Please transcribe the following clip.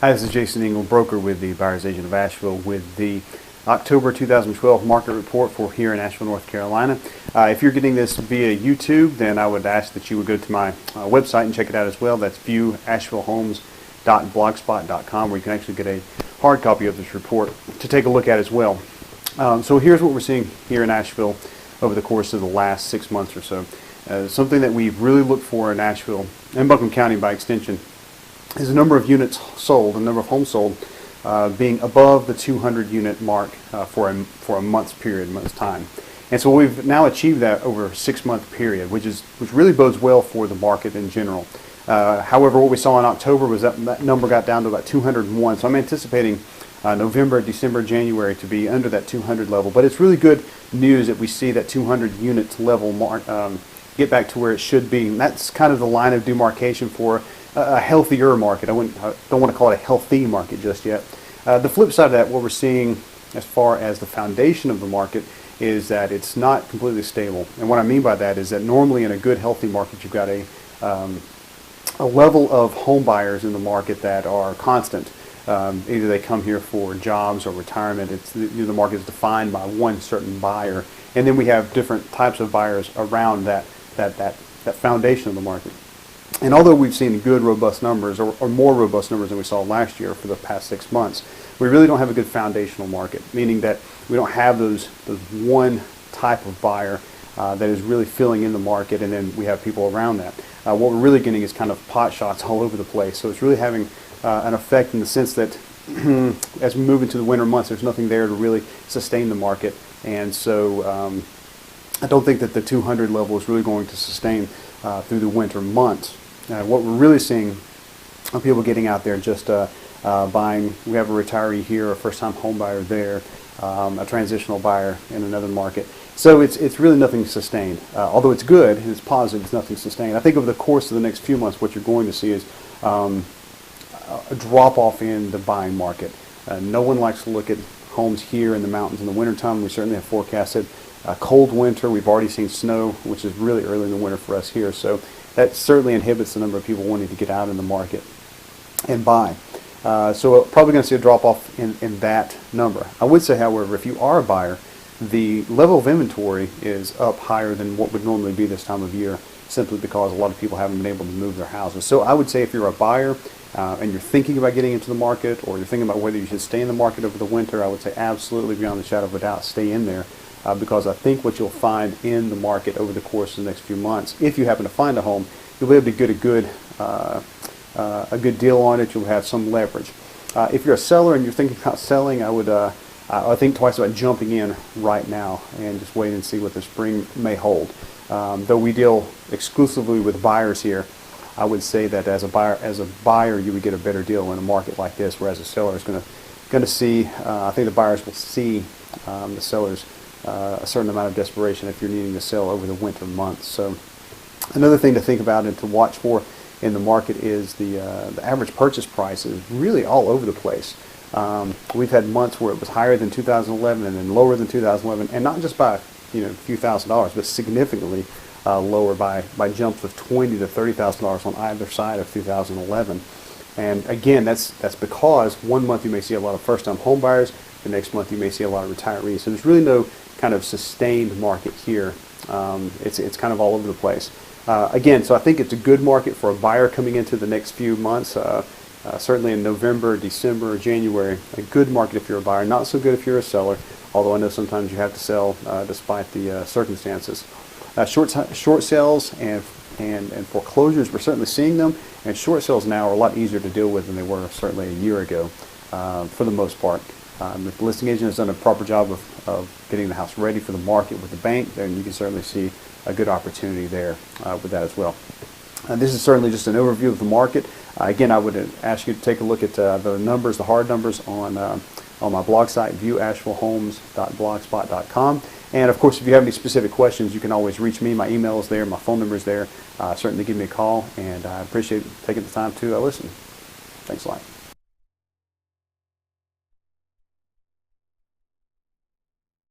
Hi, this is Jason Engel, broker with the Buyer's Agent of Asheville, with the October 2012 market report for here in Asheville, North Carolina. If you're getting this via YouTube, then I would ask that you would go to my website and check it out as well. That's viewashevillehomes.blogspot.com, where you can actually get a hard copy of this report to take a look at as well. So here's what we're seeing here in Asheville over the course of the last 6 months or so. Something that we've really looked for in Asheville, and Buncombe County by extension, is the number of units sold, the number of homes sold, being above the 200 unit mark for a month's period, month's time. And so we've now achieved that over a 6 month period, which really bodes well for the market in general. However, what we saw in October was that number got down to about 201. So I'm anticipating November, December, January to be under that 200 level. But it's really good news that we see that 200 units level mark get back to where it should be. And that's kind of the line of demarcation for a healthier market. I don't want to call it a healthy market just yet. The flip side of that, what we're seeing as far as the foundation of the market, is that it's not completely stable. And what I mean by that is that normally in a good healthy market, you've got a level of home buyers in the market that are constant. Either they come here for jobs or retirement. The market is defined by one certain buyer, and then we have different types of buyers around that foundation of the market. And although we've seen good, robust numbers, or more robust numbers than we saw last year for the past 6 months, we really don't have a good foundational market, meaning that we don't have those one type of buyer that is really filling in the market, and then we have people around that. What we're really getting is kind of pot shots all over the place. So it's really having an effect in the sense that as we move into the winter months, there's nothing there to really sustain the market. And so I don't think that the 200 level is really going to sustain through the winter months. What we're really seeing are people getting out there just buying. We have a retiree here, a first-time home buyer there, a transitional buyer in another market. So it's really nothing sustained. Although it's good and it's positive, it's nothing sustained. I think over the course of the next few months, what you're going to see is a drop-off in the buying market. No one likes to look at homes here in the mountains in the wintertime. We certainly have forecasted a cold winter. We've already seen snow, which is really early in the winter for us here. So that certainly inhibits the number of people wanting to get out in the market and buy. So we're probably going to see a drop-off in that number. I would say, however, if you are a buyer, the level of inventory is up higher than what would normally be this time of year, simply because a lot of people haven't been able to move their houses. So I would say if you're a buyer and you're thinking about getting into the market, or you're thinking about whether you should stay in the market over the winter, I would say absolutely, beyond the shadow of a doubt, stay in there. Because I think what you'll find in the market over the course of the next few months, if you happen to find a home, you'll be able to get a good deal on it. You'll have some leverage. If you're a seller and you're thinking about selling, I think twice about jumping in right now and just wait and see what the spring may hold. Though we deal exclusively with buyers here, I would say that as a buyer, you would get a better deal in a market like this, whereas a seller is going to see. I think the buyers will see the sellers. A certain amount of desperation if you're needing to sell over the winter months. So another thing to think about and to watch for in the market is the average purchase price is really all over the place. We've had months where it was higher than 2011 and then lower than 2011, and not just by a few $1,000s, but significantly lower by jumps of $20,000 to $30,000 on either side of 2011. And again, that's because one month you may see a lot of first-time home buyers, the next month you may see a lot of retirees. So there's really no kind of sustained market here. It's kind of all over the place. Again, so I think it's a good market for a buyer coming into the next few months. Certainly in November, December, January, a good market if you're a buyer. Not so good if you're a seller, although I know sometimes you have to sell despite the circumstances. Short sales and foreclosures, we're certainly seeing them, and short sales now are a lot easier to deal with than they were certainly a year ago for the most part. If the listing agent has done a proper job of getting the house ready for the market with the bank, then you can certainly see a good opportunity there with that as well. This is certainly just an overview of the market. Again, I would ask you to take a look at the numbers, the hard numbers on my blog site, viewashevillehomes.blogspot.com. And of course, if you have any specific questions, you can always reach me. My email is there, my phone number is there. Certainly give me a call, and I appreciate taking the time to listen. Thanks a lot.